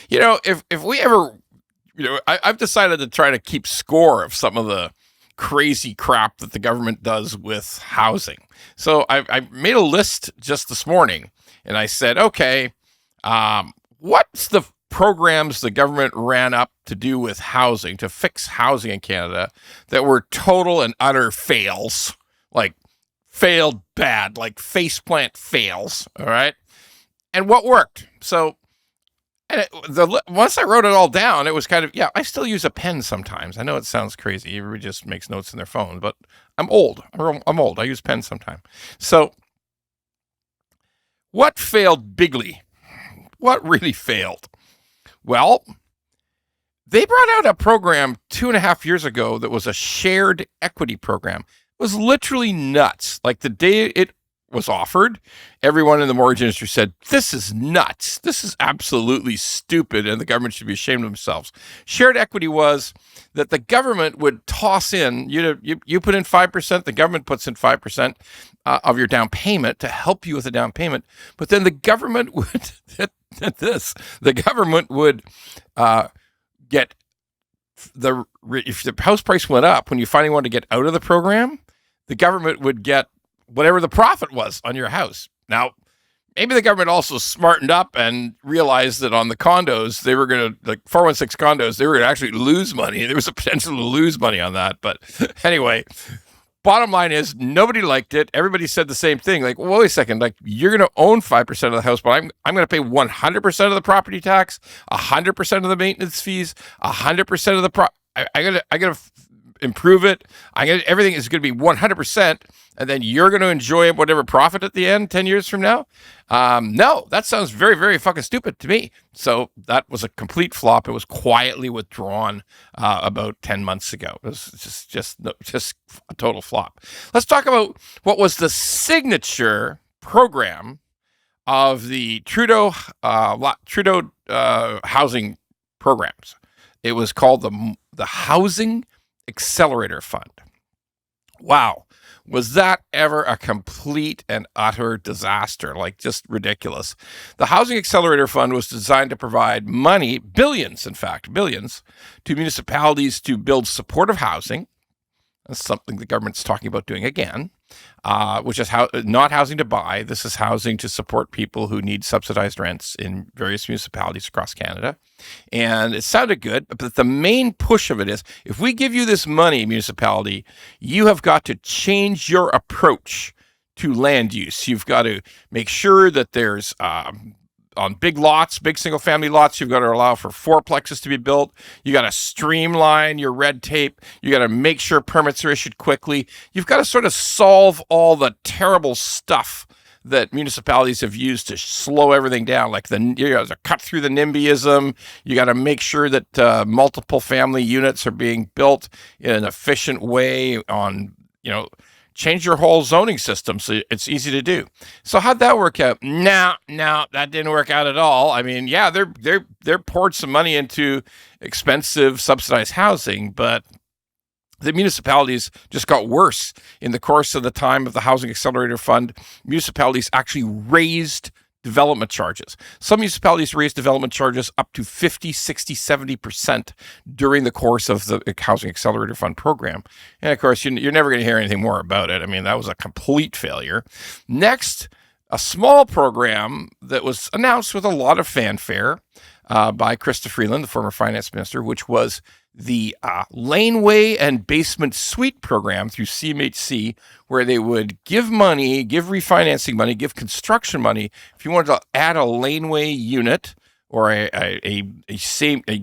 If we ever, I've decided to try to keep score of some of the crazy crap that the government does with housing. So I made a list just this morning, and I said, okay, what's the programs the government ran up to do with housing, to fix housing in Canada, that were total and utter fails, like failed bad, like faceplant fails, all right? And what worked? So once I wrote it all down, it was kind of, I still use a pen sometimes. I know it sounds crazy. Everybody just makes notes in their phone, but I'm old. I'm old. I use pens sometimes. So what failed bigly? What really failed? Well, they brought out a program 2.5 years ago that was a shared equity program. It was literally nuts. Like the day it was offered, everyone in the mortgage industry said, this is nuts. This is absolutely stupid, and the government should be ashamed of themselves. Shared equity was that the government would toss in, you put in 5%, the government puts in 5% of your down payment to help you with the down payment. But then the government would, the government would get if the house price went up, when you finally wanted to get out of the program, the government would get whatever the profit was on your house. Now, maybe the government also smartened up and realized that on the condos, they were going to, like 416 condos, they were going to actually lose money. There was a potential to lose money on that. But anyway, bottom line is nobody liked it. Everybody said the same thing. Like, well, wait a second, like you're going to own 5% of the house, but I'm going to pay 100% of the property tax, 100% of the maintenance fees, 100% of the I got to improve it. Everything is going to be 100%, and then you're going to enjoy whatever profit at the end 10 years from now. No, that sounds very, very fucking stupid to me. So that was a complete flop. It was quietly withdrawn about 10 months ago. It was just a total flop. Let's talk about what was the signature program of the Trudeau housing programs. It was called the Housing Accelerator Fund. Wow. Was that ever a complete and utter disaster? Like, just ridiculous. The Housing Accelerator Fund was designed to provide money, billions, to municipalities to build supportive housing. That's something the government's talking about doing again, which is not housing to buy. This is housing to support people who need subsidized rents in various municipalities across Canada. And it sounded good, but the main push of it is, if we give you this money, municipality, you have got to change your approach to land use. You've got to make sure that there's on big lots, big single family lots, you've got to allow for fourplexes to be built. You got to streamline your red tape. You got to make sure permits are issued quickly. You've got to sort of solve all the terrible stuff that municipalities have used to slow everything down, like to cut through the NIMBYism. You got to make sure that multiple family units are being built in an efficient way on, change your whole zoning system so it's easy to do. So how'd that work out? No, that didn't work out at all. I mean, yeah, they're poured some money into expensive subsidized housing, but the municipalities just got worse. In the course of the time of the Housing Accelerator Fund, municipalities actually raised development charges. Some municipalities raised development charges up to 50, 60, 70% during the course of the Housing Accelerator Fund program. And of course, you're never going to hear anything more about it. I mean, that was a complete failure. Next, a small program that was announced with a lot of fanfare by Chrystia Freeland, the former finance minister, which was the laneway and basement suite program through CMHC, where they would give money, give refinancing money, give construction money if you wanted to add a laneway unit or a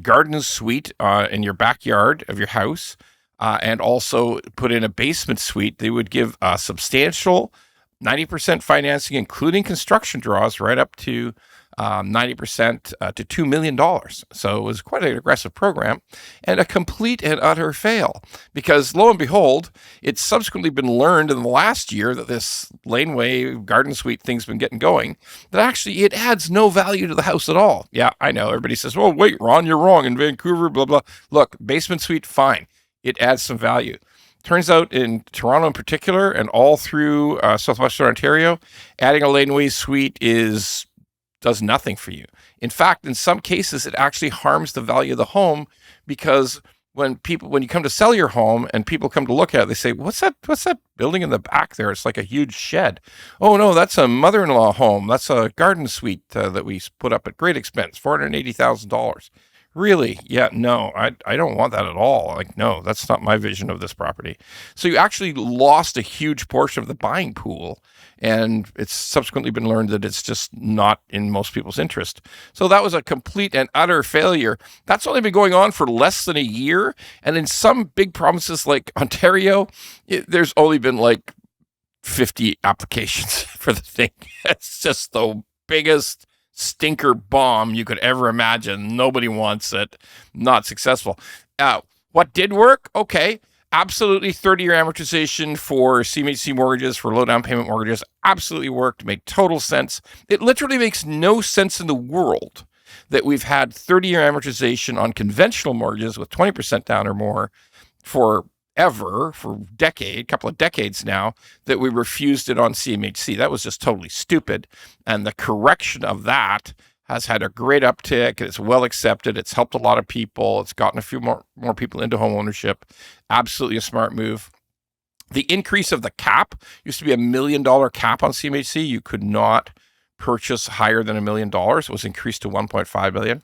garden suite in your backyard of your house, and also put in a basement suite. They would give a substantial 90% financing, including construction draws, right up to 90% to $2 million. So it was quite an aggressive program and a complete and utter fail, because lo and behold, it's subsequently been learned in the last year that this laneway garden suite thing's been getting going, that actually it adds no value to the house at all. Yeah, I know. Everybody says, well, wait, Ron, you're wrong. In Vancouver, blah, blah. Look, basement suite, fine. It adds some value. Turns out in Toronto in particular and all through southwestern Ontario, adding a laneway suite is does nothing for you. In fact, in some cases, it actually harms the value of the home, because when you come to sell your home and people come to look at it, they say, what's that building in the back there? It's like a huge shed. Oh no, that's a mother-in-law home. That's a garden suite that we put up at great expense, $480,000. Really? Yeah, no, I don't want that at all. Like, no, that's not my vision of this property. So you actually lost a huge portion of the buying pool, and it's subsequently been learned that it's just not in most people's interest. So that was a complete and utter failure. That's only been going on for less than a year, and in some big provinces like Ontario, there's only been like 50 applications for the thing. It's just the biggest stinker bomb you could ever imagine. Nobody wants it. Not successful. What did work? Okay. Absolutely 30-year amortization for CMHC mortgages, for low down payment mortgages. Absolutely worked. Made total sense. It literally makes no sense in the world that we've had 30-year amortization on conventional mortgages with 20% down or more for a couple of decades now, that we refused it on CMHC. That was just totally stupid. And the correction of that has had a great uptick. It's well accepted. It's helped a lot of people. It's gotten a few more people into home ownership. Absolutely a smart move. The increase of the cap used to be $1 million cap on CMHC. You could not purchase higher than $1 million. It was increased to 1.5 million.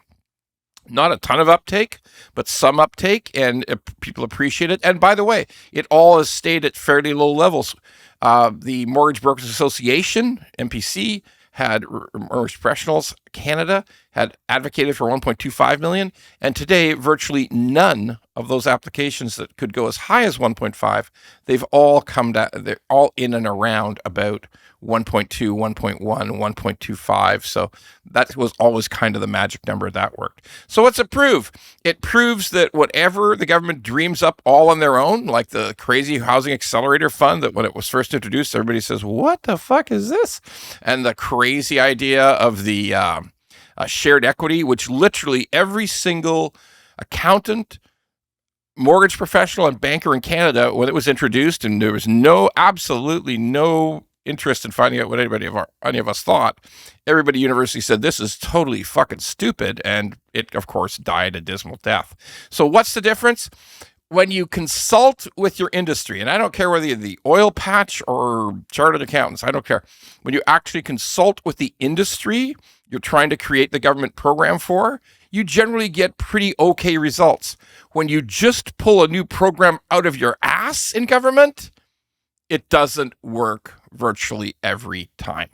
Not a ton of uptake, but some uptake, and people appreciate it. And by the way, it all has stayed at fairly low levels. The Mortgage Brokers Association, MPC, had Mortgage Professionals Canada had advocated for 1.25 million, and today virtually none of those applications that could go as high as 1.5, they've all come down. They're all in and around about 1.2, 1.1, 1.25. So that was always kind of the magic number that worked. So what's it prove? It proves that whatever the government dreams up all on their own, like the crazy Housing Accelerator fund that when it was first introduced, everybody says, what the fuck is this? And the crazy idea of the shared equity, which literally every single accountant, mortgage professional, and banker in Canada, when it was introduced, and there was absolutely no interest in finding out what any of us thought, everybody universally said, this is totally fucking stupid, and it, of course, died a dismal death. So what's the difference? When you consult with your industry, and I don't care whether you're the oil patch or chartered accountants, I don't care. When you actually consult with the industry you're trying to create the government program for, you generally get pretty okay results. When you just pull a new program out of your ass in government, it doesn't work virtually every time.